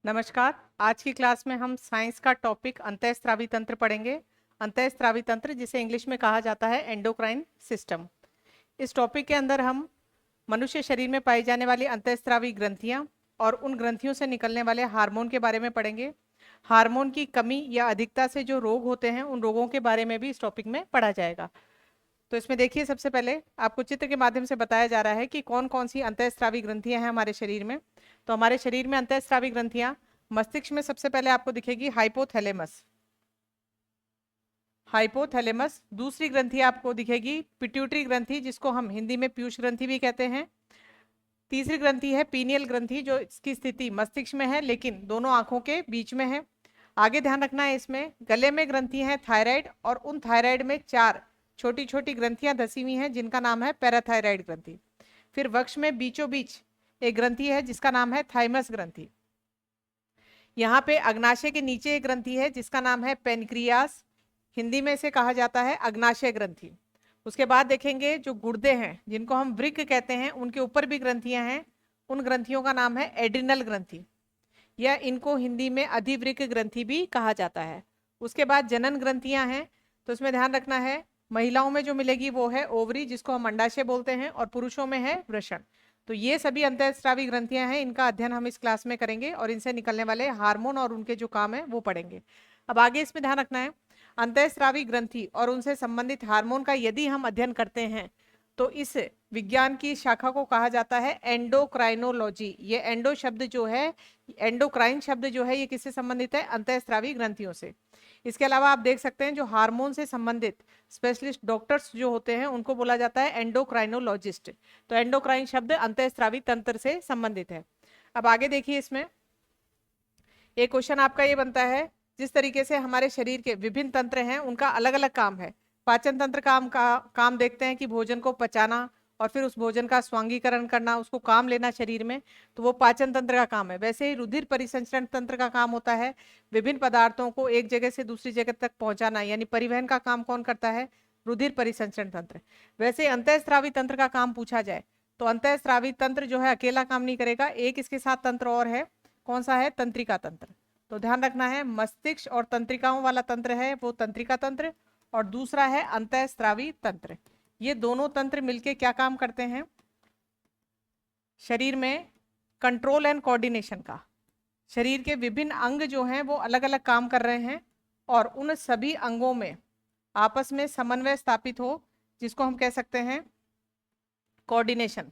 नमस्कार। आज की क्लास में हम साइंस का टॉपिक अंतःस्रावी तंत्र पढ़ेंगे। अंतःस्रावी तंत्र जिसे इंग्लिश में कहा जाता है एंडोक्राइन सिस्टम। इस टॉपिक के अंदर हम मनुष्य शरीर में पाई जाने वाली अंतःस्रावी ग्रंथियां और उन ग्रंथियों से निकलने वाले हार्मोन के बारे में पढ़ेंगे। हार्मोन की कमी या अधिकता से जो रोग होते हैं उन रोगों के बारे में भी इस टॉपिक में पढ़ा जाएगा। तो इसमें देखिए, सबसे पहले आपको चित्र के माध्यम से बताया जा रहा है कि कौन कौन सी अंतःस्रावी ग्रंथियां हैं हमारे शरीर में। तो हमारे शरीर में अंतःस्रावी ग्रंथियां मस्तिष्क में सबसे पहले आपको दिखेगी हाइपोथैलेमस। हाइपोथैलेमस। दूसरी ग्रंथि आपको दिखेगी पिट्यूटरी ग्रंथि, जिसको हम हिंदी में पीयूष ग्रंथि भी कहते हैं। तीसरी ग्रंथि है पीनियल ग्रंथि, जो इसकी स्थिति मस्तिष्क में है लेकिन दोनों आंखों के बीच में है। आगे ध्यान रखना है, इसमें गले में ग्रंथि है थायराइड, और उन थायराइड में 4 छोटी छोटी ग्रंथियां धसी हुई हैं जिनका नाम है पैराथायराइड ग्रंथि। फिर वक्ष में बीचों बीच एक ग्रंथि है जिसका नाम है थाइमस ग्रंथि। यहाँ पे अग्नाशय के नीचे एक ग्रंथि है जिसका नाम है पेनक्रियास, हिंदी में इसे कहा जाता है अग्नाशय ग्रंथि। उसके बाद देखेंगे जो गुर्दे हैं जिनको हम वृक्क कहते हैं, उनके ऊपर भी ग्रंथियां हैं। उन ग्रंथियों का नाम है एड्रिनल ग्रंथि, या इनको हिंदी में अधिवृक्क ग्रंथि भी कहा जाता है। उसके बाद जनन ग्रंथियां हैं, तो इसमें ध्यान रखना है, महिलाओं में जो मिलेगी वो है ओवरी, जिसको हम अंडाशय बोलते हैं, और पुरुषों में है वृषण। तो ये सभी अंतःस्रावी ग्रंथियां हैं, इनका अध्ययन हम इस क्लास में करेंगे और इनसे निकलने वाले हार्मोन और उनके जो काम है वो पढ़ेंगे। अब आगे इसमें ध्यान रखना है, अंतःस्रावी ग्रंथि और उनसे संबंधित हार्मोन का यदि हम अध्ययन करते हैं तो इस विज्ञान की शाखा को कहा जाता है एंडोक्राइनोलॉजी। ये एंडो शब्द जो है, एंडोक्राइन शब्द जो है, ये किससे संबंधित है? अंतःस्रावी ग्रंथियों से। इसके अलावा आप देख सकते हैं जो हार्मोन से संबंधित स्पेशलिस्ट डॉक्टर्स जो होते हैं उनको बोला जाता है एंडोक्राइनोलॉजिस्ट। तो एंडोक्राइन शब्द अंतःस्रावी तंत्र से संबंधित है। अब आगे देखिए, इसमें एक क्वेश्चन आपका ये बनता है, जिस तरीके से हमारे शरीर के विभिन्न तंत्र हैं उनका अलग अलग काम है। पाचन तंत्र काम देखते हैं कि भोजन को पचाना और फिर उस भोजन का स्वांगीकरण करना, उसको काम लेना शरीर में, तो वो पाचन तंत्र का काम है। वैसे ही रुधिर परिसंचरण तंत्र का काम होता है विभिन्न पदार्थों को एक जगह से दूसरी जगह तक पहुंचाना, यानी परिवहन का काम कौन करता है? रुधिर परिसंचरण तंत्र। वैसे अंतःस्रावी तंत्र का काम पूछा जाए तो अंतःस्रावी तंत्र जो है अकेला काम नहीं करेगा, एक इसके साथ तंत्र और है। कौन सा है? तंत्रिका तंत्र। तो ध्यान रखना है, मस्तिष्क और तंत्रिकाओं वाला तंत्र है वो तंत्रिका तंत्र, और दूसरा है अंतःस्रावी तंत्र। ये दोनों तंत्र मिलके क्या काम करते हैं? शरीर में कंट्रोल एंड कोऑर्डिनेशन का। शरीर के विभिन्न अंग जो हैं वो अलग अलग काम कर रहे हैं, और उन सभी अंगों में आपस में समन्वय स्थापित हो, जिसको हम कह सकते हैं कोऑर्डिनेशन,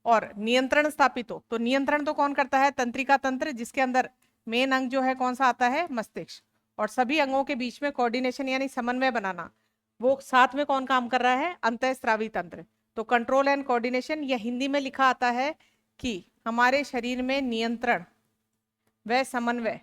और नियंत्रण स्थापित हो। तो नियंत्रण तो कौन करता है? तंत्रिका तंत्र, जिसके अंदर मेन अंग जो है कौन सा आता है? मस्तिष्क। और सभी अंगों के बीच में कोऑर्डिनेशन यानी समन्वय बनाना, वो साथ में कौन काम कर रहा है? अंतःस्रावी तंत्र। तो कंट्रोल एंड कोऑर्डिनेशन, या हिंदी में लिखा आता है कि हमारे शरीर में नियंत्रण व समन्वय,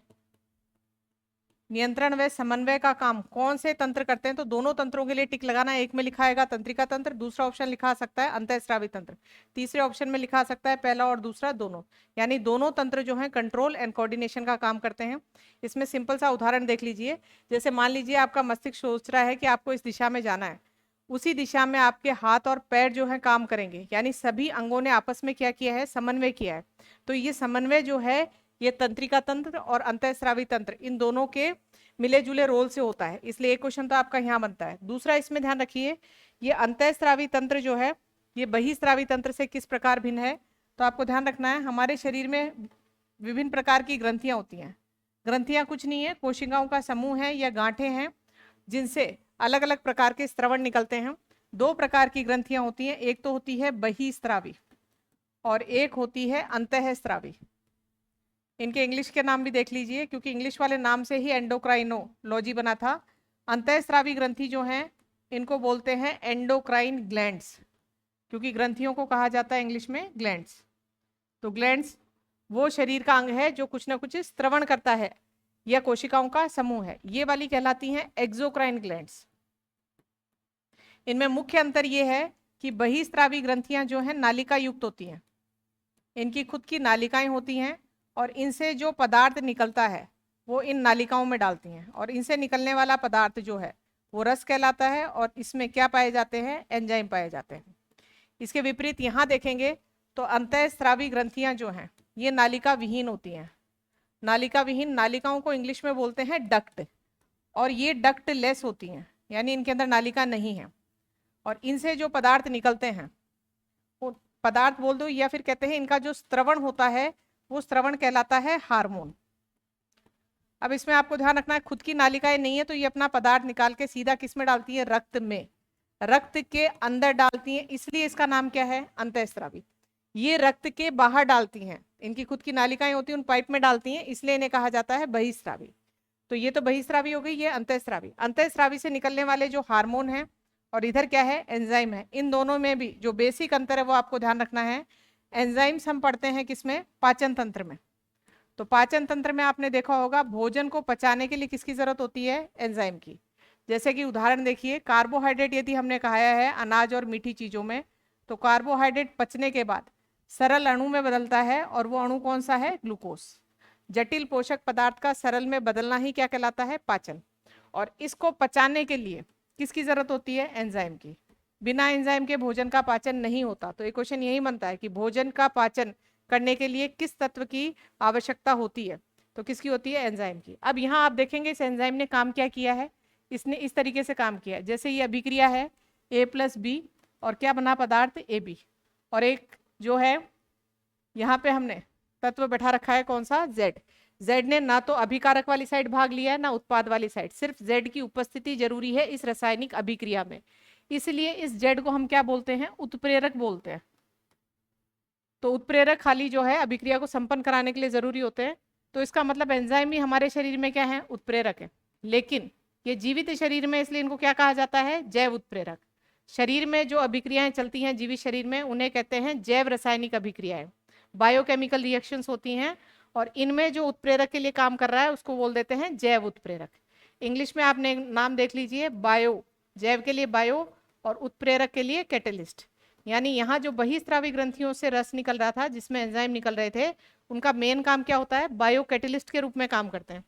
नियंत्रण व समन्वय का काम कौन से तंत्र करते हैं? तो दोनों तंत्रों के लिए टिक लगाना। एक में लिखा आएगा तंत्रिका तंत्र, दूसरा ऑप्शन लिखा सकता है अंतःस्रावी तंत्र, तीसरे ऑप्शन में लिखा सकता है पहला और दूसरा दोनों। यानी दोनों तंत्र जो है कंट्रोल एंड कोऑर्डिनेशन का काम करते हैं। इसमें सिंपल सा उदाहरण देख लीजिए। जैसे मान लीजिए आपका मस्तिष्क सोच रहा है कि आपको इस दिशा में जाना है, उसी दिशा में आपके हाथ और पैर जो है काम करेंगे, यानी सभी अंगों ने आपस में क्या किया है? समन्वय किया है। तो ये समन्वय जो है ये तंत्रिका तंत्र और अंतःस्रावी तंत्र, इन दोनों के मिले जुले रोल से होता है। इसलिए एक क्वेश्चन तो आपका यहाँ बनता है। दूसरा, इसमें ध्यान रखिए, ये अंतःस्रावी तंत्र जो है ये बहिस्रावी तंत्र से किस प्रकार भिन्न है? तो आपको ध्यान रखना है, हमारे शरीर में विभिन्न प्रकार की ग्रंथियां होती हैं। ग्रंथियां कुछ नहीं है, कोशिकाओं का समूह है या गांठें हैं, जिनसे अलग अलग प्रकार के स्रवण निकलते हैं। 2 प्रकार की ग्रंथियां होती हैं, एक तो होती है बहिस्रावी और एक होती है अंतःस्रावी। इनके इंग्लिश के नाम भी देख लीजिए, क्योंकि इंग्लिश वाले नाम से ही एंडोक्राइनोलॉजी बना था। अंतःस्रावी ग्रंथि जो हैं इनको बोलते हैं एंडोक्राइन ग्लैंड्स, क्योंकि ग्रंथियों को कहा जाता है इंग्लिश में ग्लैंड्स। तो ग्लैंड्स वो शरीर का अंग है जो कुछ ना कुछ स्त्रवण करता है, यह कोशिकाओं का समूह है। ये वाली कहलाती हैं एक्सोक्राइन ग्लैंड्स। इनमें मुख्य अंतर यह है कि बहिस्रावी ग्रंथियां जो हैं नालिका युक्त होती हैं, इनकी खुद की नालिकाएं होती हैं, और इनसे जो पदार्थ निकलता है वो इन नालिकाओं में डालती हैं, और इनसे निकलने वाला पदार्थ जो है वो रस कहलाता है, और इसमें क्या पाए जाते हैं? एंजाइम पाए जाते हैं। इसके विपरीत यहाँ देखेंगे तो अंतःस्रावी ग्रंथियां जो हैं ये नालिका विहीन होती हैं। नालिका विहीन नालिकाओं को इंग्लिश में बोलते हैं डक्ट, और ये डक्ट लेस होती हैं, यानी इनके अंदर नालिका नहीं है, और इनसे जो पदार्थ निकलते हैं वो पदार्थ बोल दो, या फिर कहते हैं इनका जो स्त्रवण होता है वो स्त्रवण कहलाता है हार्मोन। अब इसमें आपको ध्यान रखना है, खुद की नालिकाएं नहीं है तो ये अपना पदार्थ निकाल के सीधा किस में डालती है, रक्त में, रक्त के अंदर डालती हैं, इसलिए इसका नाम क्या है, अंतःस्रावी। ये रक्त के बाहर डालती हैं, इनकी खुद की नालिकाएं होती हैं उन पाइप में डालती हैं, इसलिए इन्हें कहा जाता है बहिस्रावी। तो ये तो बहिस्रावी हो गई, ये अंतःस्रावी। अंतःस्रावी से निकलने वाले जो हार्मोन है और इधर क्या है, एंजाइम है, इन दोनों में भी जो बेसिक अंतर है वो आपको ध्यान रखना है। एंजाइम्स हम पढ़ते हैं किसमें, पाचन तंत्र में। तो पाचन तंत्र में आपने देखा होगा भोजन को पचाने के लिए किसकी जरूरत होती है, एंजाइम की। जैसे कि उदाहरण देखिए, कार्बोहाइड्रेट यदि हमने खाया है अनाज और मीठी चीजों में, तो कार्बोहाइड्रेट पचने के बाद सरल अणु में बदलता है, और वो अणु कौन सा है, ग्लूकोज। जटिल पोषक पदार्थ का सरल में बदलना ही क्या कहलाता है, पाचन। और इसको पचाने के लिए किसकी जरूरत होती है, एंजाइम की। बिना एंजाइम के भोजन का पाचन नहीं होता। तो एक क्वेश्चन यही बनता है कि भोजन का पाचन करने के लिए किस तत्व की आवश्यकता होती है, तो किसकी होती है, एंजाइम की। अब यहाँ आप देखेंगे इस एंजाइम ने काम क्या किया है, इसने इस तरीके से काम किया है, जैसे ये अभिक्रिया है A+B, और क्या बना पदार्थ, AB, और एक जो है यहाँ पे हमने तत्व बैठा रखा है कौन सा, Z। Z ने ना तो अभिकारक वाली साइड भाग लिया है ना उत्पाद वाली साइड, सिर्फ Z की उपस्थिति जरूरी है इस रासायनिक अभिक्रिया में, इसलिए इस Z को हम क्या बोलते हैं, उत्प्रेरक बोलते हैं। तो उत्प्रेरक खाली जो है अभिक्रिया को संपन्न कराने के लिए जरूरी होते हैं, तो इसका मतलब एंजाइम भी हमारे शरीर में क्या है, उत्प्रेरक है। लेकिन ये जीवित शरीर में, इसलिए इनको क्या कहा जाता है, जैव उत्प्रेरक। शरीर में जो अभिक्रियाएं चलती हैं जीवित शरीर में उन्हें कहते हैं जैव रासायनिक अभिक्रियाएं, बायोकेमिकल रिएक्शंस होती हैं, और इनमें जो उत्प्रेरक के लिए काम कर रहा है उसको बोल देते हैं जैव उत्प्रेरक। इंग्लिश में आपने नाम देख लीजिए, बायो, जैव के लिए बायो, और उत्प्रेरक के लिए कैटेलिस्ट। यानी यहाँ जो बहिस्रावी ग्रंथियों से रस निकल रहा था, जिसमें एंजाइम निकल रहे थे, उनका मेन काम क्या होता है, बायो कैटेलिस्ट के रूप में काम करते हैं।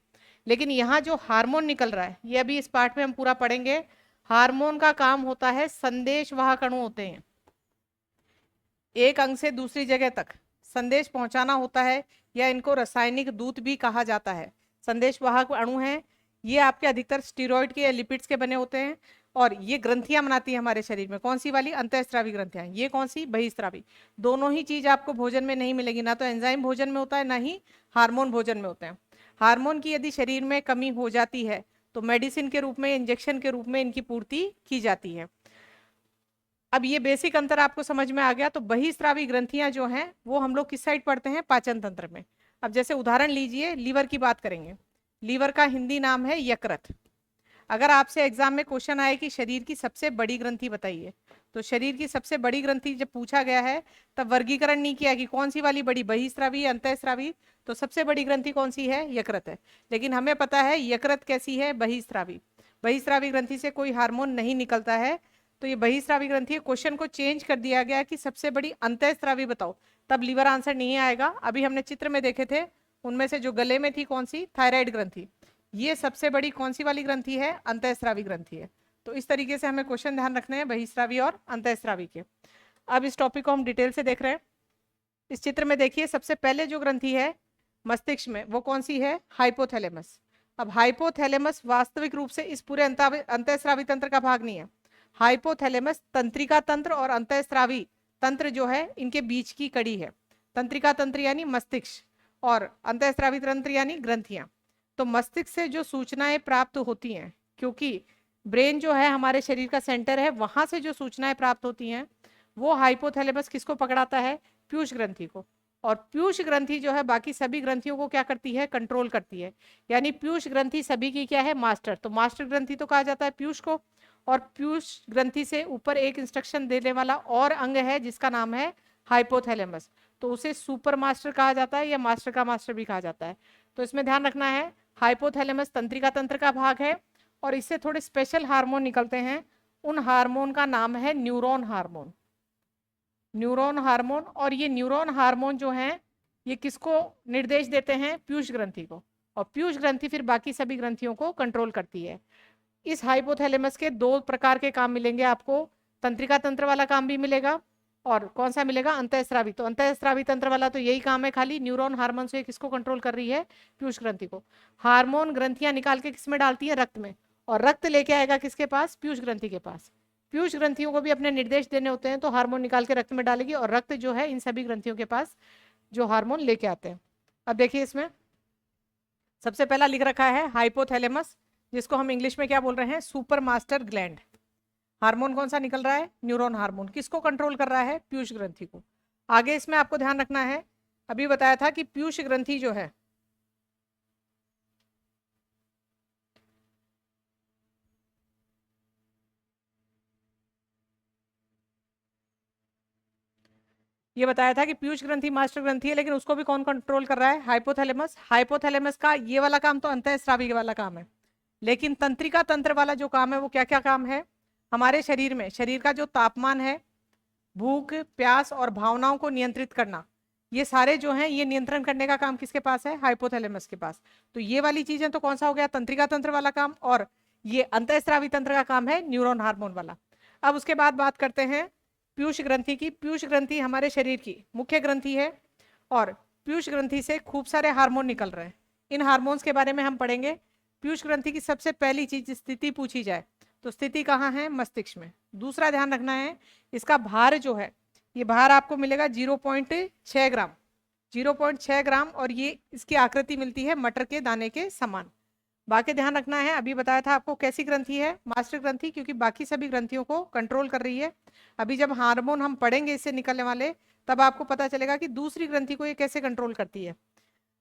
लेकिन यहाँ जो हार्मोन निकल रहा है, ये अभी इस पार्ट में हम पूरा पढ़ेंगे, हार्मोन का काम होता है, संदेश वाहक अणु होते हैं, एक अंग से दूसरी जगह तक संदेश पहुंचाना होता है, या इनको रासायनिक दूत भी कहा जाता है। संदेश वाहक अणु हैं, ये आपके अधिकतर स्टीरॉयड के या लिपिड्स के बने होते हैं, और ये ग्रंथियां बनाती है हमारे शरीर में, कौन सी वाली, अंतःस्रावी ग्रंथियां, ये कौन सी, बहिस्रावी। दोनों ही चीज आपको भोजन में नहीं मिलेगी, ना तो एंजाइम भोजन में होता है ना ही हार्मोन भोजन में होते हैं। हार्मोन की यदि शरीर में कमी हो जाती है तो मेडिसिन के रूप में, इंजेक्शन के रूप में इनकी पूर्ति की जाती है। अब ये बेसिक अंतर आपको समझ में आ गया। तो बहिस्रावी ग्रंथियां जो हैं वो हम लोग किस साइड पढ़ते हैं, पाचन तंत्र में। अब जैसे उदाहरण लीजिए, लीवर की बात करेंगे। लीवर का हिंदी नाम है यकृत। अगर आपसे एग्जाम में क्वेश्चन आए कि शरीर की सबसे बड़ी ग्रंथि बताइए, तो शरीर की सबसे बड़ी ग्रंथि जब पूछा गया है तब वर्गीकरण नहीं किया कि कौन सी वाली बड़ी, बहिस्रावी, अंतःस्रावी। तो सबसे बड़ी ग्रंथि कौन सी है, यकृत है। लेकिन हमें पता है यकृत कैसी है, बहिस्रावी। बहिस्रावी ग्रंथि से कोई हार्मोन नहीं निकलता है, तो ये बहिस्रावी ग्रंथि है। क्वेश्चन को चेंज कर दिया गया कि सबसे बड़ी अंतःस्रावी बताओ, तब लीवर आंसर नहीं आएगा। अभी हमने चित्र में देखे थे, उनमें से जो गले में थी कौन सी, थायराइड ग्रंथि, ये सबसे बड़ी कौन सी वाली ग्रंथि है, अंतःस्रावी ग्रंथि है। तो इस तरीके से हमें क्वेश्चन ध्यान रखने हैं बहिस्रावी और अंतःस्रावी के। अब इस टॉपिक को हम डिटेल से देख रहे हैं। इस चित्र में देखिए, सबसे पहले जो ग्रंथि है मस्तिष्क में वो कौन सी है, हाइपोथैलेमस। अब हाइपोथैलेमस वास्तविक रूप से इस पूरे अंतःस्रावी तंत्र का भाग नहीं है। हाइपोथैलेमस तंत्रिका तंत्र और अंतःस्रावी तंत्र जो है इनके बीच की कड़ी है। तंत्रिका तंत्र यानी मस्तिष्क, और अंतःस्रावी तंत्र यानी ग्रंथियां। तो मस्तिष्क से जो सूचनाएं प्राप्त होती हैं, क्योंकि ब्रेन जो है हमारे शरीर का सेंटर है, वहां से जो सूचनाएं प्राप्त होती हैं वो हाइपोथैलेमस किसको पकड़ाता है, पीयूष ग्रंथि को। और पीयूष ग्रंथि जो है बाकी सभी ग्रंथियों को क्या करती है, कंट्रोल करती है। यानी पीयूष ग्रंथि सभी की क्या है, मास्टर। तो मास्टर ग्रंथि तो कहा जाता है पीयूष को, और पीयूष ग्रंथि से ऊपर एक इंस्ट्रक्शन देने वाला और अंग है जिसका नाम है हाइपोथैलेमस। तो उसे सुपर मास्टर कहा जाता है, या मास्टर का मास्टर भी कहा जाता है। तो इसमें ध्यान रखना है, हाइपोथैलेमस तंत्रिका तंत्र का भाग है, और इससे थोड़े स्पेशल हार्मोन निकलते हैं। उन हार्मोन का नाम है न्यूरॉन हार्मोन, न्यूरॉन हार्मोन। और ये न्यूरॉन हार्मोन जो हैं ये किसको निर्देश देते हैं, पीयूष ग्रंथि को, और पीयूष ग्रंथि फिर बाकी सभी ग्रंथियों को कंट्रोल करती है। इस हाइपोथैलेमस के दो प्रकार के काम मिलेंगे आपको, तंत्रिका तंत्र वाला काम भी मिलेगा, और कौन सा मिलेगा, अंतःस्रावी। तो अंतःस्रावी तंत्र वाला तो यही काम है खाली, न्यूरॉन हार्मोन से किसको कंट्रोल कर रही है, पीयूष ग्रंथि को। हार्मोन ग्रंथियां निकाल के किसमें डालती है, रक्त में, और रक्त लेके आएगा किसके पास, पीयूष ग्रंथि के पास। पीयूष ग्रंथियों को भी अपने निर्देश देने होते हैं, तो हार्मोन निकाल के रक्त में डालेगी, और रक्त जो है इन सभी ग्रंथियों के पास जो हार्मोन लेके आते हैं। अब देखिए इसमें सबसे पहला लिख रखा है हाइपोथैलेमस, जिसको हम इंग्लिश में क्या बोल रहे हैं, सुपर मास्टर ग्लैंड। हार्मोन कौन सा निकल रहा है, न्यूरॉन हार्मोन, किसको कंट्रोल कर रहा है, पीयूष ग्रंथि को। आगे इसमें आपको ध्यान रखना है, अभी बताया था कि पीयूष ग्रंथि जो है ये बताया था कि पीयूष ग्रंथि मास्टर ग्रंथि है, लेकिन उसको भी कौन कंट्रोल कर रहा है, हाइपोथैलेमस। हाइपोथैलेमस का ये वाला काम तो अंतःस्रावी वाला काम है, लेकिन तंत्रिका तंत्र वाला जो काम है वो क्या क्या काम है, हमारे शरीर में शरीर का जो तापमान है, भूख प्यास और भावनाओं को नियंत्रित करना, ये सारे जो हैं ये नियंत्रण करने का काम किसके पास है, हाइपोथैलेमस के पास। तो ये वाली चीजें तो कौन सा हो गया, तंत्रिका तंत्र वाला काम, और ये अंतःस्रावी तंत्र का काम है न्यूरॉन हार्मोन वाला। अब उसके बाद बात करते हैं पीयूष ग्रंथि की। पीयूष ग्रंथि हमारे शरीर की मुख्य ग्रंथि है, और पीयूष ग्रंथि से खूब सारे हार्मोन निकल रहे हैं। इन हार्मोन्स के बारे में हम पढ़ेंगे। पीयूष ग्रंथि की सबसे पहली चीज स्थिति पूछी जाए तो स्थिति कहाँ है, मस्तिष्क में। दूसरा ध्यान रखना है, इसका भार जो है, ये भार आपको मिलेगा 0.6 ग्राम, 0.6 ग्राम, और ये इसकी आकृति मिलती है मटर के दाने के समान। बाकी ध्यान रखना है, अभी बताया था आपको कैसी ग्रंथि है, मास्टर ग्रंथि, क्योंकि बाकी सभी ग्रंथियों को कंट्रोल कर रही है। अभी जब हार्मोन हम पढ़ेंगे इससे निकलने वाले, तब आपको पता चलेगा कि दूसरी ग्रंथि को ये कैसे कंट्रोल करती है।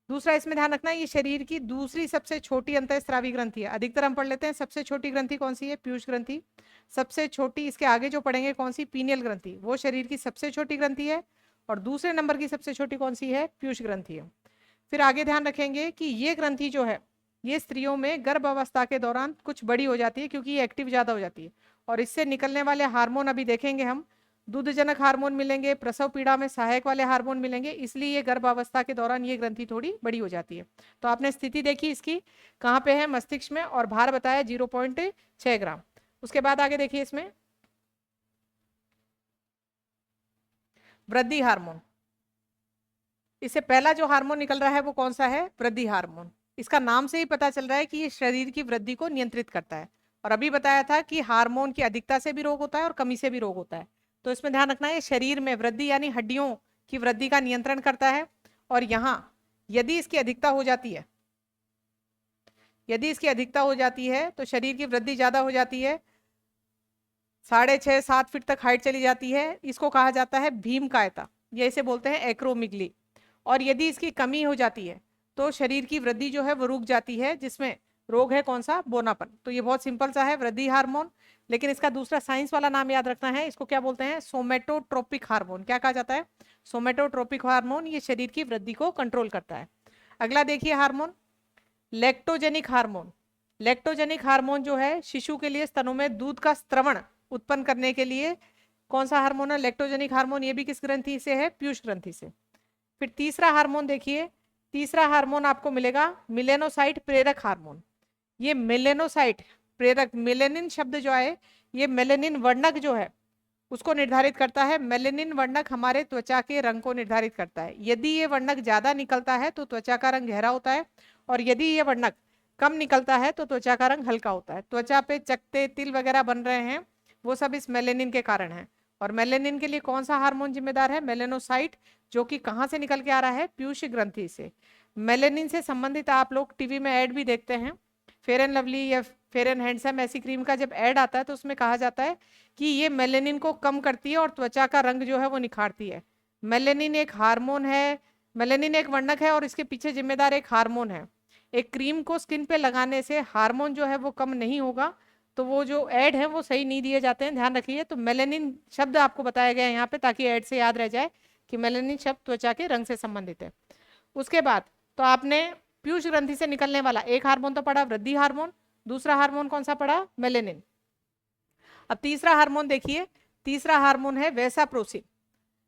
दूसरा इसमें ध्यान रखना है, ये शरीर की दूसरी सबसे छोटी अंतःस्रावी ग्रंथि है। अधिकतर हम पढ़ लेते हैं सबसे छोटी ग्रंथि कौन सी है, पीयूष ग्रंथि। सबसे छोटी, इसके आगे जो पढ़ेंगे कौन सी, पीनियल ग्रंथि, वो शरीर की सबसे छोटी ग्रंथि है। और दूसरे नंबर की सबसे छोटी कौन सी है, पीयूष ग्रंथि है। फिर आगे ध्यान रखेंगे कि ये ग्रंथि जो है, ये स्त्रियों में गर्भ अवस्था के दौरान कुछ बड़ी हो जाती है, क्योंकि ये एक्टिव ज्यादा हो जाती है, और इससे निकलने वाले हार्मोन अभी देखेंगे हम, दूधजनक हार्मोन मिलेंगे, प्रसव पीड़ा में सहायक वाले हार्मोन मिलेंगे, इसलिए ये गर्भावस्था के दौरान ये ग्रंथि थोड़ी बड़ी हो जाती है। तो आपने स्थिति देखी इसकी, कहाँ पे है, मस्तिष्क में, और भार बताया 0.6 ग्राम। उसके बाद आगे देखिए इसमें वृद्धि हार्मोन। इससे पहला जो हार्मोन निकल रहा है वो कौन सा है, वृद्धि हार्मोन। इसका नाम से ही पता चल रहा है कि ये शरीर की वृद्धि को नियंत्रित करता है। और अभी बताया था कि हार्मोन की अधिकता से भी रोग होता है और कमी से भी रोग होता है। तो इसमें ध्यान रखना है, शरीर में वृद्धि यानी हड्डियों की वृद्धि का नियंत्रण करता है। और यहाँ यदि इसकी अधिकता हो जाती है, यदि इसकी अधिकता हो जाती है तो शरीर की वृद्धि ज्यादा हो जाती है, 6.5 7 फीट तक हाइट चली जाती है, इसको कहा जाता है भीम कायता, ये इसे बोलते हैं एक्रोमिगली। और यदि इसकी कमी हो जाती है तो शरीर की वृद्धि जो है वो रुक जाती है, जिसमें रोग है कौन सा, बोनापन। तो ये बहुत सिंपल सा है, वृद्धि हार्मोन। लेकिन इसका दूसरा साइंस वाला नाम याद रखना है, इसको क्या बोलते हैं, सोमेटोट्रोपिक हार्मोन। क्या कहा जाता है, सोमेटोट्रोपिक हार्मोन, ये शरीर की वृद्धि को कंट्रोल करता है। अगला देखिए हार्मोन, लेक्टोजेनिक हार्मोन। लेक्टोजेनिक हार्मोन जो है शिशु के लिए स्तनों में दूध का स्त्रवण उत्पन्न करने के लिए कौन सा हार्मोन है, लेक्टोजेनिक हार्मोन। ये भी किस ग्रंथि से है, पीयूष ग्रंथि से। फिर तीसरा हार्मोन देखिए, तीसरा हार्मोन आपको मिलेगा मिलेनोसाइट प्रेरक हार्मोन। ये मिलेनोसाइट प्रेरक, मेलेनिन शब्द जो है, ये मेलेनिन वर्णक जो है उसको निर्धारित करता है। मेलेनिन वर्णक हमारे त्वचा के रंग को निर्धारित करता है। यदि ये वर्णक ज्यादा निकलता है तो त्वचा का रंग गहरा होता है, और यदि ये वर्णक कम निकलता है तो त्वचा का रंग हल्का होता है। त्वचा पे चकते तिल वगैरह बन रहे हैं, वो सब इस मेलेनिन के कारण है। और मेलेनिन के लिए कौन सा हार्मोन जिम्मेदार है, मेलेनोसाइट, जो कि कहाँ से निकल के आ रहा है, पीयूष ग्रंथि से। मेलेनिन से संबंधित आप लोग टीवी में ऐड भी देखते हैं, फेयर एंड लवली या फेयर एंड हैंडसम ऐसी क्रीम का जब ऐड आता है तो उसमें कहा जाता है कि ये मेलेनिन को कम करती है और त्वचा का रंग जो है वो निखारती है। मेलेनिन एक हार्मोन है, मेलेनिन एक वर्णक है, और इसके पीछे जिम्मेदार एक हार्मोन है। एक क्रीम को स्किन पे लगाने से हार्मोन जो है वो कम नहीं होगा, तो वो जो ऐड है वो सही नहीं दिए जाते हैं, ध्यान रखिए। तो मेलेनिन शब्द आपको बताया गया है यहाँ पे, ताकि ऐड से याद रह जाए कि मेलेनिन शब्द त्वचा के रंग से संबंधित है। उसके बाद तो आपने पीयूष ग्रंथि से निकलने वाला एक हार्मोन तो पढ़ा, वृद्धि हार्मोन। दूसरा हार्मोन कौन सा पढ़ा, मेलेनिन। अब तीसरा हार्मोन देखिए, तीसरा हार्मोन है वैसाप्रोसिन।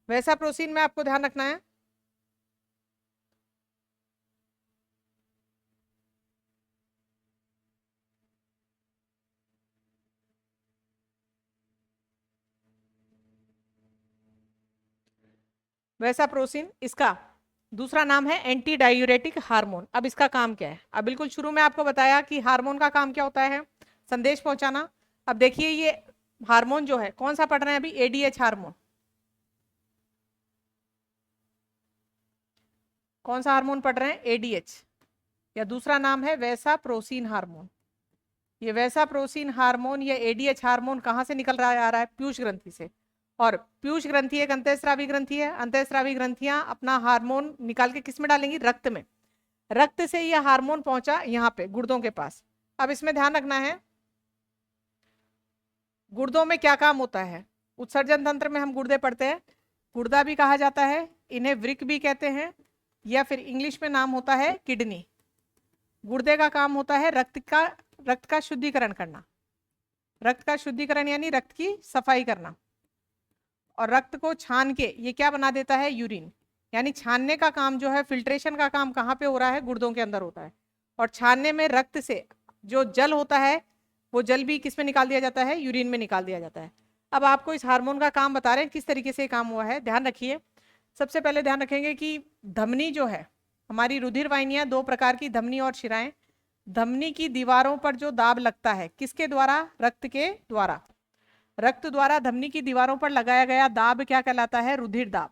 वैसाप्रोसिन में आपको ध्यान रखना है, वैसाप्रोसिन इसका दूसरा नाम है एंटी डायूरेटिक हार्मोन। अब इसका काम क्या है? अब बिल्कुल शुरू में आपको बताया कि हार्मोन का काम क्या होता है, संदेश पहुंचाना। अब देखिए ये हार्मोन जो है कौन सा पढ़ रहे हैं अभी, एडीएच हार्मोन। कौन सा हार्मोन पढ़ रहे हैं? एडीएच, या दूसरा नाम है वैसाप्रोसिन हार्मोन। ये वैसाप्रोसिन हार्मोन या एडीएच हार्मोन कहाँ से निकल रहा आ रहा है? पीयूष ग्रंथि से। और पीयूष ग्रंथि एक अंतःस्रावी ग्रंथि है। अंतःस्रावी ग्रंथियां अपना हार्मोन निकाल के किस में डालेंगी? रक्त में। रक्त से यह हार्मोन पहुंचा यहाँ पे गुर्दों के पास। अब इसमें ध्यान रखना है, गुर्दों में क्या काम होता है? उत्सर्जन तंत्र में हम गुर्दे पढ़ते हैं, गुर्दा भी कहा जाता है, इन्हें वृक्क भी कहते हैं, या फिर इंग्लिश में नाम होता है किडनी। गुर्दे का काम होता है रक्त का शुद्धिकरण करना। रक्त का शुद्धिकरण यानी रक्त की सफाई करना। और रक्त को छान के ये क्या बना देता है? यूरिन। यानी छानने का काम जो है, फिल्ट्रेशन का काम कहाँ पे हो रहा है? गुर्दों के अंदर होता है। और छानने में रक्त से जो जल होता है वो जल भी किस में निकाल दिया जाता है? यूरिन में निकाल दिया जाता है। अब आपको इस हार्मोन का काम बता रहे हैं किस तरीके से काम हुआ है, ध्यान रखिए। सबसे पहले ध्यान रखेंगे कि धमनी जो है हमारी, रुधिर वाहिनियां दो प्रकार की, धमनी और शिराएं। धमनी की दीवारों पर जो दाब लगता है किसके द्वारा? रक्त के द्वारा। रक्त द्वारा धमनी की दीवारों पर लगाया गया दाब क्या कहलाता है? रुधिर दाब।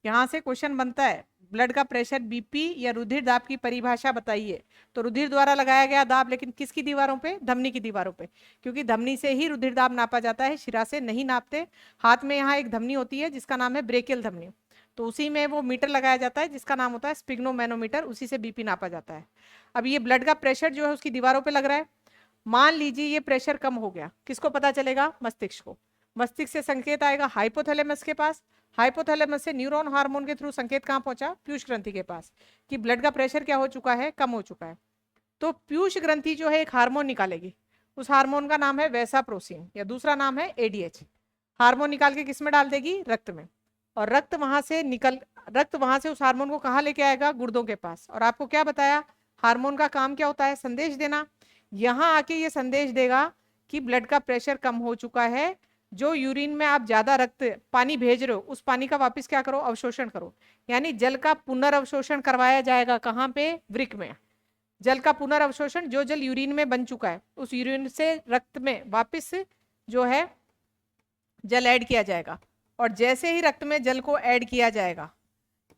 यहाँ से क्वेश्चन बनता है, ब्लड का प्रेशर बीपी या रुधिर दाब की परिभाषा बताइए। तो रुधिर द्वारा लगाया गया दाब, लेकिन किसकी दीवारों पे? धमनी की दीवारों पे, क्योंकि धमनी से ही रुधिर दाब नापा जाता है, शिरा से नहीं नापते। हाथ में यहाँ एक धमनी होती है जिसका नाम है ब्रेकियल धमनी, तो उसी में वो मीटर लगाया जाता है जिसका नाम होता है स्पिग्नोमेनोमीटर, उसी से बीपी नापा जाता है। अब ये ब्लड का प्रेशर जो है उसकी दीवारों पे लग रहा है। मान लीजिए ये प्रेशर कम हो गया, किसको पता चलेगा? मस्तिष्क को। मस्तिष्क से संकेत आएगा हाइपोथैलेमस के पास, हाइपोथैलेमस से न्यूरॉन हार्मोन के थ्रू संकेत कहाँ पहुंचा? पीयूष ग्रंथि के पास, कि ब्लड का प्रेशर क्या हो चुका है? कम हो चुका है। तो पीयूष ग्रंथि जो है एक हार्मोन निकालेगी, उस हार्मोन का नाम है वैसाप्रोसिन, या दूसरा नाम है एडीएच। हार्मोन निकाल के किस में डाल देगी? रक्त में। और रक्त वहां से उस हार्मोन को कहाँ लेके आएगा? गुर्दों के पास। और आपको क्या बताया, हार्मोन का काम क्या होता है? संदेश देना। यहाँ आके ये संदेश देगा कि ब्लड का प्रेशर कम हो चुका है। जो यूरिन में आप ज्यादा रक्त पानी भेज रहे हो उस पानी का वापस क्या करो? अवशोषण करो। यानी जल का पुनर्अवशोषण करवाया जाएगा। कहाँ पे? वृक्क में। जल का पुनर्अवशोषण, जो जल यूरिन में बन चुका है उस यूरिन से रक्त में वापस जो है जल ऐड किया जाएगा। और जैसे ही रक्त में जल को ऐड किया जाएगा,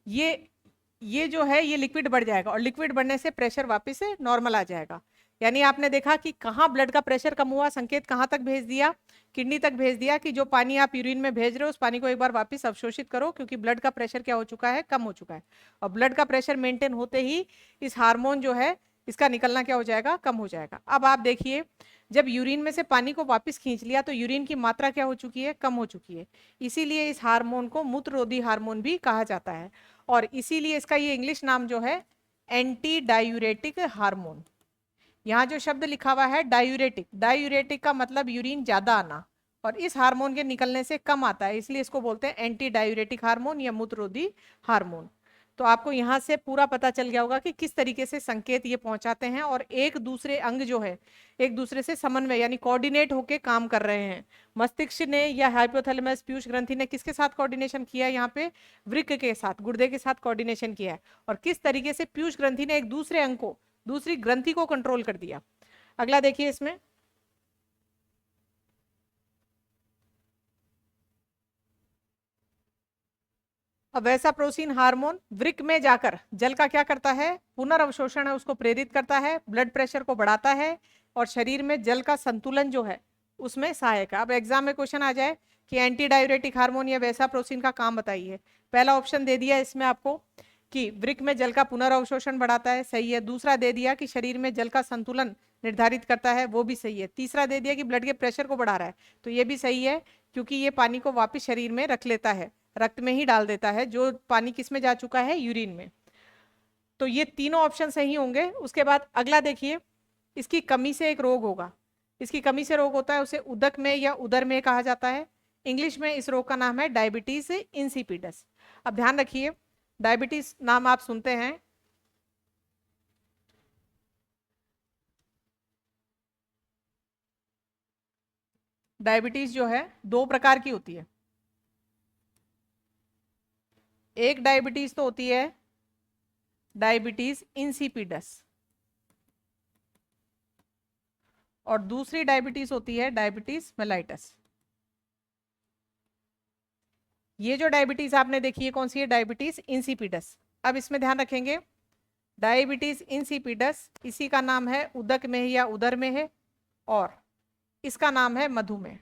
ये जो है ये लिक्विड बढ़ जाएगा, और लिक्विड बढ़ने से प्रेशर वापस से नॉर्मल आ जाएगा। यानी आपने देखा कि कहाँ ब्लड का प्रेशर कम हुआ, संकेत कहाँ तक भेज दिया? किडनी तक भेज दिया, कि जो पानी आप यूरिन में भेज रहे हो उस पानी को एक बार वापस अवशोषित करो, क्योंकि ब्लड का प्रेशर क्या हो चुका है? कम हो चुका है। और ब्लड का प्रेशर मेंटेन होते ही इस हार्मोन जो है इसका निकलना क्या हो जाएगा? कम हो जाएगा। अब आप देखिए, जब यूरिन में से पानी को वापस खींच लिया तो यूरिन की मात्रा क्या हो चुकी है? कम हो चुकी है। इसीलिए इस हार्मोन को मूत्ररोधी हार्मोन भी कहा जाता है, और इसीलिए इसका ये इंग्लिश नाम जो है एंटी डायूरेटिक हार्मोन। यहाँ जो शब्द लिखा हुआ है डायूरेटिक, डायूरेटिक का मतलब यूरिन ज्यादा आना, और इस हार्मोन के निकलने से कम आता है, इसलिए इसको बोलते हैं एंटी डायूरेटिक हार्मोन या मूत्ररोधी हार्मोन। तो आपको यहाँ से पूरा पता चल गया होगा कि किस तरीके से संकेत ये पहुंचाते हैं, और एक दूसरे अंग जो है एक दूसरे से समन्वय यानी कोऑर्डिनेट होके काम कर रहे हैं। मस्तिष्क ने या हाइपोथैलेमस पीयूष ग्रंथि ने किसके साथ कोऑर्डिनेशन किया है? यहाँ पे वृक्क के साथ, गुर्दे के साथ कोऑर्डिनेशन किया है। और किस तरीके से पीयूष ग्रंथि ने एक दूसरे अंग को, दूसरी ग्रंथि को कंट्रोल कर दिया। अगला देखिए इसमें, अब वैसाप्रोसिन हार्मोन वृक्क में जाकर जल का क्या करता है? पुनर्अवशोषण है उसको प्रेरित करता है, ब्लड प्रेशर को बढ़ाता है, और शरीर में जल का संतुलन जो है उसमें सहायक है। अब एग्जाम में क्वेश्चन आ जाए कि एंटी डायूरेटिक हार्मोन या वैसाप्रोसिन का काम बताइए। पहला ऑप्शन दे दिया इसमें आपको कि वृक्क में जल का पुनर्अवशोषण बढ़ाता है, सही है। दूसरा दे दिया कि शरीर में जल का संतुलन निर्धारित करता है, वो भी सही है। तीसरा दे दिया कि ब्लड के प्रेशर को बढ़ा रहा है, तो ये भी सही है, क्योंकि ये पानी को वापस शरीर में रख लेता है, रक्त में ही डाल देता है, जो पानी किस में जा चुका है? यूरिन में। तो ये तीनों ऑप्शन सही होंगे। उसके बाद अगला देखिए, इसकी कमी से एक रोग होगा, इसकी कमी से रोग होता है, उसे उदक में या उदर में कहा जाता है। इंग्लिश में इस रोग का नाम है डायबिटीज इंसिपिडस। अब ध्यान रखिए, डायबिटीज नाम आप सुनते हैं, डायबिटीज जो है दो प्रकार की होती है। एक डायबिटीज तो होती है डायबिटीज इंसिपिडस, और दूसरी डायबिटीज होती है डायबिटीज मेलाइटस। ये जो डायबिटीज आपने देखी है कौन सी है? Diabetes insipidus. अब इसमें ध्यान रखेंगे, डायबिटीज इंसिपिडस इसी का नाम है उदक में या उदर में है, और इसका नाम है मधुमेह।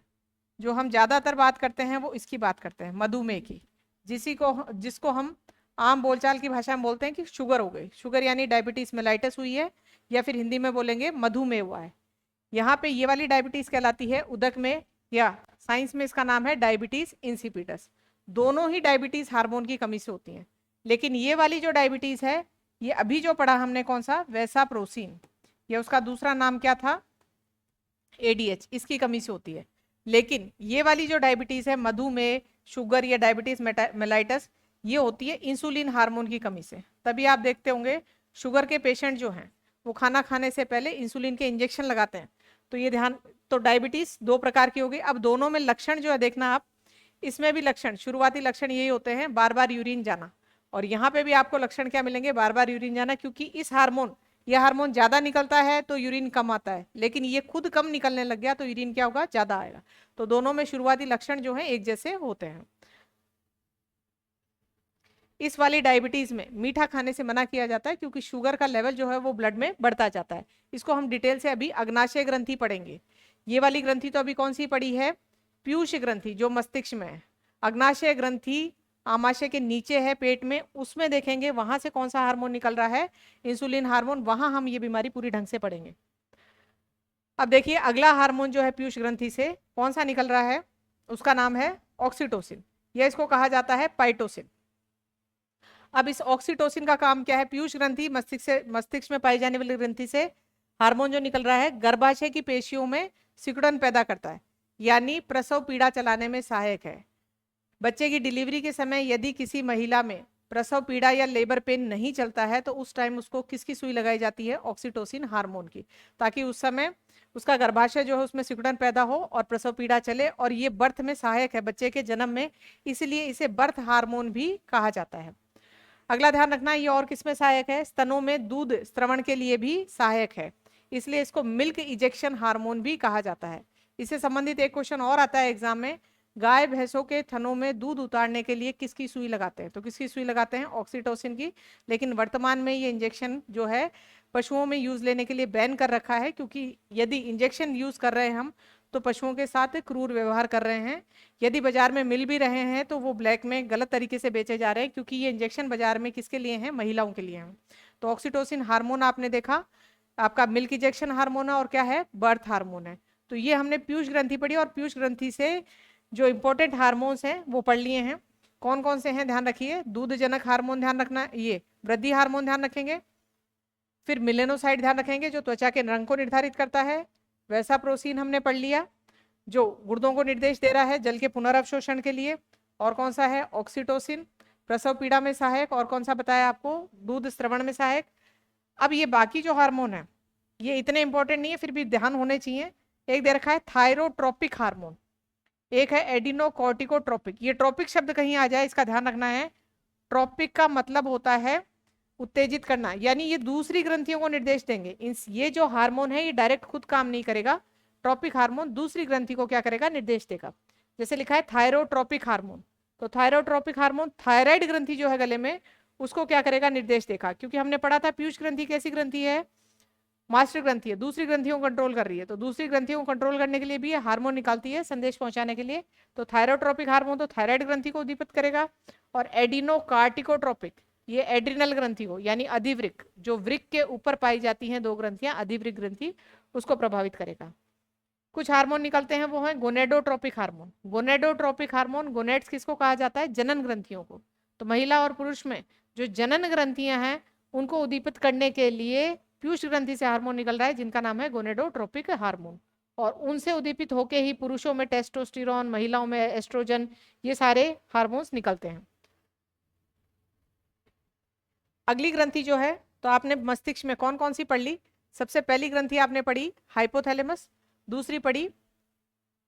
जो हम ज्यादातर बात करते हैं वो इसकी बात करते हैं, मधुमेह की, जिसको हम आम बोलचाल की भाषा में बोलते हैं कि शुगर हो गई। शुगर यानी डायबिटीज मेलाइटस हुई है, या फिर हिंदी में बोलेंगे मधुमेह हुआ है। यहाँ पे ये वाली डायबिटीज कहलाती है उदक में, या साइंस में इसका नाम है डायबिटीज इंसिपिडस। दोनों ही डायबिटीज हार्मोन की कमी से होती हैं, लेकिन ये वाली जो डायबिटीज है, ये अभी जो पढ़ा हमने कौन सा, वैसाप्रोसिन, या उसका दूसरा नाम क्या था, एडीएच, इसकी कमी से होती है। लेकिन ये वाली जो डायबिटीज है, मधुमेह, शुगर या डायबिटीज मेलाइटस, ये होती है इंसुलिन हार्मोन की कमी से। तभी आप देखते होंगे शुगर के पेशेंट जो हैं वो खाना खाने से पहले इंसुलिन के इंजेक्शन लगाते हैं। तो ये ध्यान, तो डायबिटीज दो प्रकार की होगी। अब दोनों में लक्षण जो है देखना आप, इसमें भी लक्षण, शुरुआती लक्षण यही होते हैं, बार बार यूरिन जाना, और यहाँ पे भी आपको लक्षण क्या मिलेंगे, बार बार यूरिन जाना, क्योंकि इस हार्मोन, यह हार्मोन ज्यादा निकलता है तो यूरिन कम आता है, लेकिन ये खुद कम निकलने लग गया तो यूरिन क्या होगा, ज्यादा आएगा। तो दोनों में शुरुआती लक्षण जो है एक जैसे होते हैं। इस वाली डायबिटीज में मीठा खाने से मना किया जाता है, क्योंकि शुगर का लेवल जो है वो ब्लड में बढ़ता जाता है। इसको हम डिटेल से अभी अग्नाशय ग्रंथि पढ़ेंगे। ये वाली ग्रंथि तो अभी कौन सी पढ़ी है, पीयूष ग्रंथि, जो मस्तिष्क में है। अग्नाशय ग्रंथि आमाशय के नीचे है पेट में, उसमें देखेंगे वहां से कौन सा हार्मोन निकल रहा है, इंसुलिन हार्मोन, वहां हम ये बीमारी पूरी ढंग से पढ़ेंगे। अब देखिए अगला हार्मोन जो है पीयूष ग्रंथि से कौन सा निकल रहा है, उसका नाम है ऑक्सीटोसिन, या इसको कहा जाता है पाइटोसिन। अब इस ऑक्सीटोसिन का काम क्या है, पीयूष ग्रंथि मस्तिष्क में पाई जाने वाली ग्रंथि से हार्मोन जो निकल रहा है गर्भाशय की पेशियों में सिकुड़न पैदा करता है, यानी प्रसव पीड़ा चलाने में सहायक है। बच्चे की डिलीवरी के समय यदि किसी महिला में प्रसव पीड़ा या लेबर पेन नहीं चलता है तो उस टाइम उसको किसकी सुई लगाई जाती है, ऑक्सीटोसिन हार्मोन की, ताकि उस समय उसका गर्भाशय जो है उसमें सिकुड़न पैदा हो और प्रसव पीड़ा चले, और ये बर्थ में सहायक है, बच्चे के जन्म में, इसलिए इसे बर्थ हार्मोन भी कहा जाता है। अगला ध्यान रखना, ये और किसमें सहायक है, स्तनों में दूध स्रवण के लिए भी सहायक है, इसलिए इसको मिल्क इजेक्शन हार्मोन भी कहा जाता है। इससे संबंधित एक क्वेश्चन और आता है एग्जाम में, गाय भैंसों के थनों में दूध उतारने के लिए किसकी सुई लगाते हैं, तो किसकी सुई लगाते हैं, ऑक्सीटोसिन की। लेकिन वर्तमान में ये इंजेक्शन जो है पशुओं में यूज लेने के लिए बैन कर रखा है, क्योंकि यदि इंजेक्शन यूज कर रहे हैं हम तो पशुओं के साथ क्रूर व्यवहार कर रहे हैं। यदि बाजार में मिल भी रहे हैं तो वो ब्लैक में गलत तरीके से बेचे जा रहे हैं, क्योंकि ये इंजेक्शन बाजार में किसके लिए हैं, महिलाओं के लिए हैं। तो ऑक्सीटोसिन हार्मोन आपने देखा, आपका मिल्क इंजेक्शन हार्मोन है, और क्या है, बर्थ हार्मोन है। तो ये हमने पीयूष ग्रंथि पढ़ी, और पीयूष ग्रंथि से जो इंपॉर्टेंट हार्मोन्स हैं वो पढ़ लिए हैं। कौन कौन से हैं ध्यान रखिए, दूधजनक हार्मोन ध्यान रखना, ये वृद्धि हार्मोन ध्यान रखेंगे, फिर मिलेनोसाइट ध्यान रखेंगे जो त्वचा के रंग को निर्धारित करता है, वैसाप्रोसिन हमने पढ़ लिया जो गुर्दों को निर्देश दे रहा है जल के पुनर्अवशोषण के लिए, और कौन सा है, ऑक्सीटोसिन प्रसव पीड़ा में सहायक, और कौन सा बताया आपको, दूध स्रवण में सहायक। अब ये बाकी जो हार्मोन है ये इतने इंपॉर्टेंट नहीं है, फिर भी ध्यान होने चाहिए। एक दे रखा है थायरोट्रोपिक हार्मोन, एक है एडिनोकॉर्टिकोट्रोपिक। ये ट्रोपिक शब्द कहीं आ जाए इसका ध्यान रखना है। ट्रोपिक का मतलब होता है उत्तेजित करना, यानी ये दूसरी ग्रंथियों को निर्देश देंगे। ये जो हार्मोन है ये डायरेक्ट खुद काम नहीं करेगा, ट्रोपिक हार्मोन दूसरी ग्रंथि को क्या करेगा, निर्देश देगा। जैसे लिखा है थायरोट्रोपिक हार्मोन, तो थायरोट्रोपिक हार्मोन थायराइड ग्रंथि जो है गले में उसको क्या करेगा, निर्देश देगा। क्योंकि हमने पढ़ा था पीयूष ग्रंथि कैसी ग्रंथि है, मास्टर ग्रंथि है, दूसरी ग्रंथियों को कंट्रोल कर रही है, तो दूसरी ग्रंथियों को कंट्रोल करने के लिए भी हार्मोन निकालती है संदेश पहुंचाने के लिए। तो थायरोट्रोपिक हार्मोन तो थायराइड ग्रंथि को उद्दीपित करेगा, और एडिनोकार्टिकोट्रोपिक ये एड्रिनल ग्रंथि को, यानी अधिवृक्क, जो वृक्क के ऊपर पाई जाती हैं दो ग्रंथियां, अधिवृक्क ग्रंथि, उसको प्रभावित करेगा। कुछ हार्मोन निकलते हैं वो हैं gonadotropic hormone. Gonadotropic hormone, gonads किसको कहा जाता है, जनन ग्रंथियों को। तो महिला और पुरुष में जो जनन ग्रंथियां हैं उनको उद्दीपित करने के लिए पीयूष ग्रंथि से हार्मोन निकल रहा है जिनका नाम है गोनेडोट्रोपिक हार्मोन, और उनसे उद्दीपित होके ही पुरुषों में टेस्टोस्टेरोन, महिलाओं में एस्ट्रोजन, ये सारे हार्मोन्स निकलते हैं। अगली ग्रंथि जो है, तो आपने मस्तिष्क में कौन कौन सी पढ़ ली, सबसे पहली ग्रंथि आपने पढ़ी हाइपोथैलेमस, दूसरी पढ़ी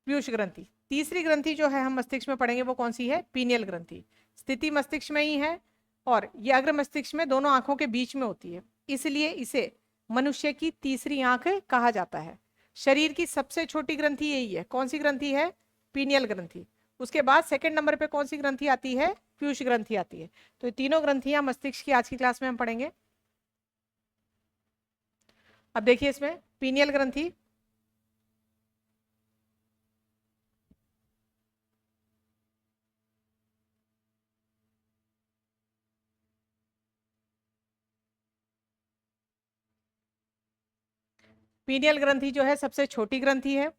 पीयूष ग्रंथि। तीसरी ग्रंथि जो है हम मस्तिष्क में पढ़ेंगे वो कौन सी है? पीनियल ग्रंथि। स्थिति मस्तिष्क में ही है और ये अग्र मस्तिष्क में दोनों आंखों के बीच में होती है, इसलिए इसे मनुष्य की तीसरी आंख कहा जाता है। शरीर की सबसे छोटी ग्रंथि यही है। कौन सी ग्रंथि है? पीनियल ग्रंथि। उसके बाद सेकंड नंबर पे कौन सी ग्रंथि आती है? पीयूष ग्रंथि आती है। तो ये तीनों ग्रंथियां मस्तिष्क की आज की क्लास में हम पढ़ेंगे। अब देखिए इसमें पीनियल ग्रंथि, पीनियल ग्रंथि जो है सबसे छोटी ग्रंथि है,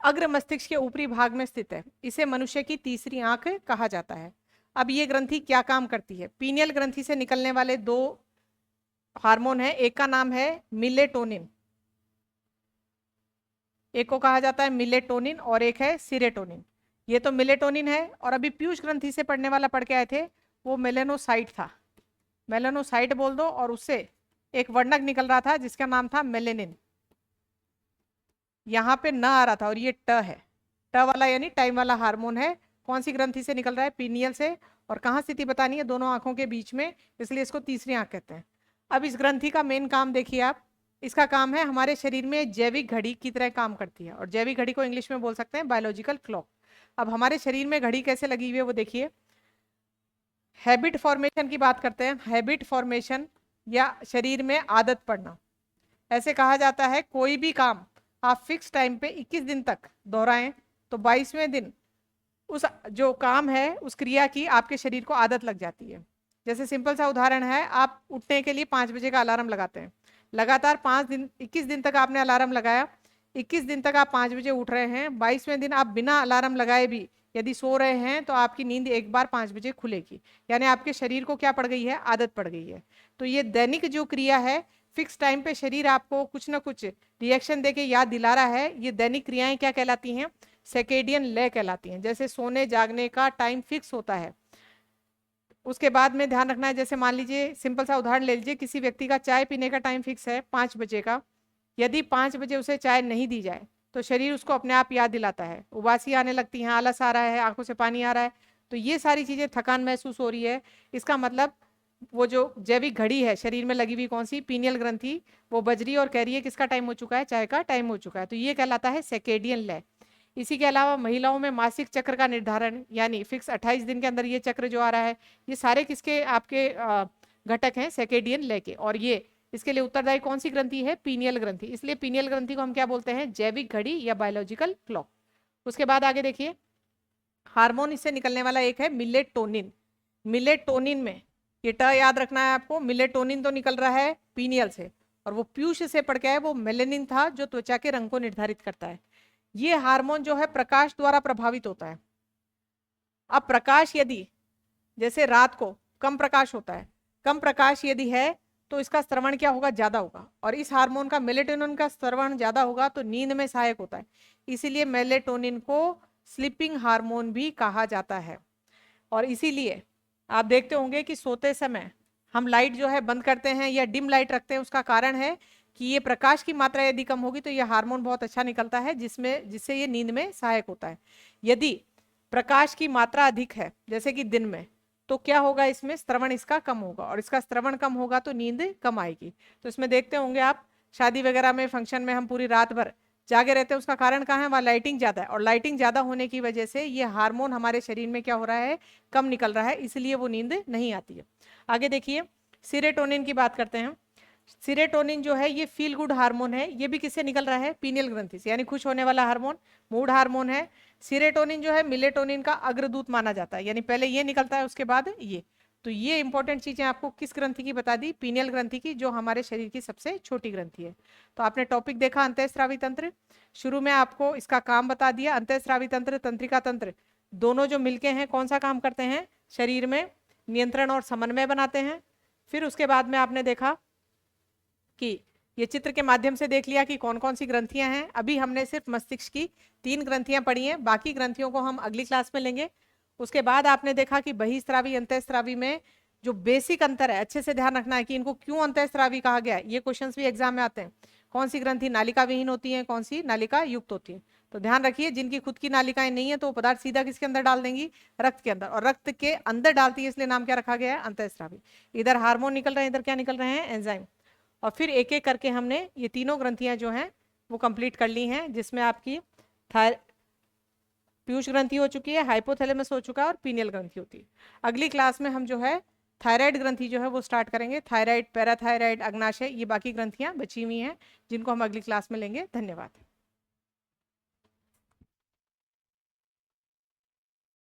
अग्र मस्तिष्क के ऊपरी भाग में स्थित है, इसे मनुष्य की तीसरी आंख कहा जाता है। अब ये ग्रंथि क्या काम करती है? पीनियल ग्रंथि से निकलने वाले दो हार्मोन है, एक का नाम है मिलेटोनिन, एक को कहा जाता है मिलेटोनिन और एक है सीरेटोनिन। ये तो मिलेटोनिन है, और अभी पीयूष ग्रंथि से पढ़ने वाला पढ़ के आए थे वो मेलेनोसाइट था। मेलेनोसाइट बोल दो, और उससे एक वर्णक निकल रहा था जिसका नाम था मेलेनिन। यहाँ पे न आ रहा था और ये ट है, ट वाला यानी टाइम वाला हार्मोन है। कौन सी ग्रंथि से निकल रहा है? पीनियल से। और कहाँ स्थिति बतानी है? दोनों आंखों के बीच में, इसलिए इसको तीसरी आंख कहते हैं। अब इस ग्रंथि का मेन काम देखिए आप, इसका काम है हमारे शरीर में जैविक घड़ी की तरह काम करती है, और जैविक घड़ी को इंग्लिश में बोल सकते हैं बायोलॉजिकल क्लॉक। अब हमारे शरीर में घड़ी कैसे लगी हुई है वो देखिए। हैबिट फॉर्मेशन की बात करते हैं। हैबिट फॉर्मेशन या शरीर में आदत पड़ना, ऐसे कहा जाता है कोई भी काम आप फिक्स टाइम पे 21 दिन तक दोहराएं तो 22वें दिन उस जो काम है उस क्रिया की आपके शरीर को आदत लग जाती है। जैसे सिंपल सा उदाहरण है, आप उठने के लिए 5 बजे का अलार्म लगाते हैं, लगातार 21 दिन तक आपने अलार्म लगाया, 21 दिन तक आप 5 बजे उठ रहे हैं, 22वें दिन आप बिना अलार्म लगाए भी यदि सो रहे हैं तो आपकी नींद एक बार 5 बजे खुलेगी, यानी आपके शरीर को क्या पड़ गई है? आदत पड़ गई है। तो ये दैनिक जो क्रिया है, फिक्स टाइम पे शरीर आपको कुछ ना कुछ रिएक्शन देके याद दिला रहा है, ये दैनिक क्रियाएं क्या कहलाती हैं? सर्केडियन ले कहलाती हैं। जैसे सोने जागने का टाइम फिक्स होता है, उसके बाद में ध्यान रखना है, जैसे मान लीजिए सिंपल सा उदाहरण ले लीजिए, किसी व्यक्ति का चाय पीने का टाइम फिक्स है 5 बजे का, यदि 5 बजे उसे चाय नहीं दी जाए तो शरीर उसको अपने आप याद दिलाता है, उबासी आने लगती है, आलस आ रहा है, आंखों से पानी आ रहा है, तो ये सारी चीजें, थकान महसूस हो रही है, इसका मतलब वो जो जैविक घड़ी है शरीर में लगी हुई कौन सी? पीनियल ग्रंथि, वो बज रही है और कह रही है किसका टाइम हो चुका है? चाय का टाइम हो चुका है। तो ये कहलाता है सर्केडियन ले। इसी के अलावा महिलाओं में मासिक चक्र का निर्धारण, यानी फिक्स 28 दिन के अंदर ये चक्र जो आ रहा है, ये सारे किसके आपके घटक हैं? सर्केडियन ले के। और ये इसके लिए उत्तरदायी कौन सी ग्रंथि है? पीनियल ग्रंथि। इसलिए पीनियल ग्रंथि को हम क्या बोलते हैं? जैविक घड़ी या बायोलॉजिकल क्लॉक। उसके बाद आगे देखिए, हार्मोन इससे निकलने वाला एक है मिलेटोनिन। मिलेटोनिन में ये ट याद रखना है आपको, मिलेटोनिन तो निकल रहा है पीनियल से, और वो पीयूष से पड़ के है, वो मेलेनिन था जो त्वचा के रंग को निर्धारित करता है। ये हार्मोन जो है प्रकाश द्वारा प्रभावित होता है। अब प्रकाश यदि, जैसे रात को कम प्रकाश होता है, कम प्रकाश यदि है तो इसका स्रवण क्या होगा? ज्यादा होगा, और इस हार्मोन का मेलेटोनिन का स्रवण ज्यादा होगा तो नींद में सहायक होता है, इसीलिए मेलेटोनिन को स्लीपिंग हार्मोन भी कहा जाता है। और इसीलिए आप देखते होंगे कि सोते समय हम लाइट जो है बंद करते हैं या डिम लाइट रखते हैं, उसका कारण है कि ये प्रकाश की मात्रा यदि कम होगी तो ये हार्मोन बहुत अच्छा निकलता है, जिससे ये नींद में सहायक होता है। यदि प्रकाश की मात्रा अधिक है जैसे कि दिन में, तो क्या होगा? इसमें स्रवण इसका कम होगा, और इसका स्रवण कम होगा तो नींद कम आएगी। तो इसमें देखते होंगे आप, शादी वगैरह में, फंक्शन में हम पूरी रात भर जागे रहते हैं, उसका कारण कहाँ है? वहाँ लाइटिंग ज्यादा है, और लाइटिंग ज्यादा होने की वजह से ये हार्मोन हमारे शरीर में क्या हो रहा है? कम निकल रहा है, इसलिए वो नींद नहीं आती है। आगे देखिए, सीरेटोनिन की बात करते हैं। सीरेटोनिन जो है ये फील गुड हार्मोन है, ये भी किससे निकल रहा है? पीनियल ग्रंथि से, यानी खुश होने वाला हार्मोन, मूड हार्मोन है। सीरेटोनिन जो है मिलेटोनिन का अग्रदूत माना जाता है, यानी पहले ये निकलता है उसके बाद ये। तो ये इंपॉर्टेंट चीजें आपको किस ग्रंथि की बता दी? पीनियल ग्रंथि की, जो हमारे शरीर की सबसे छोटी ग्रंथि है। तो आपने टॉपिक देखा अंतःस्रावी तंत्र, शुरू में आपको इसका काम बता दिया। अंतःस्रावी तंत्र, तंत्रिका तंत्र दोनों जो मिलके हैं कौन सा काम करते हैं? शरीर में नियंत्रण और समन्वय बनाते हैं। फिर उसके बाद में आपने देखा कि ये चित्र के माध्यम से देख लिया कि कौन कौन सी ग्रंथियां हैं। अभी हमने सिर्फ मस्तिष्क की 3 ग्रंथियां पढ़ी हैं, बाकी ग्रंथियों को हम अगली क्लास में लेंगे। उसके बाद आपने देखा कि बहिस्रावी अंतःस्रावी में जो बेसिक अंतर है, अच्छे से ध्यान रखना है कि इनको क्यों अंतःस्रावी कहा गया है। ये क्वेश्चंस भी एग्जाम में आते हैं। कौन सी ग्रंथि नालिका विहीन होती है, कौन सी नालिका युक्त होती है। तो ध्यान रखिए, जिनकी खुद की नालिकाएं नहीं है तो वो पदार्थ सीधा किसके अंदर डाल देंगी, रक्त के अंदर, और रक्त के अंदर डालती है इसलिए नाम क्या रखा गया है, अंतःस्रावी। इधर हार्मोन निकल रहे हैं, इधर क्या निकल रहे हैं, एंजाइम। और फिर एक एक करके हमने ये तीनों ग्रंथियां जो हैं वो कंप्लीट कर ली हैं, जिसमें आपकी पीयूष ग्रंथि हो चुकी है, हाइपोथैलेमस हो चुका है और पीनियल ग्रंथि होती है। अगली क्लास में हम जो है थायराइड ग्रंथि जो है वो स्टार्ट करेंगे। थायराइड, पैराथायराइड, अग्नाशय, ये बाकी ग्रंथियां बची हुई हैं जिनको हम अगली क्लास में लेंगे। धन्यवाद।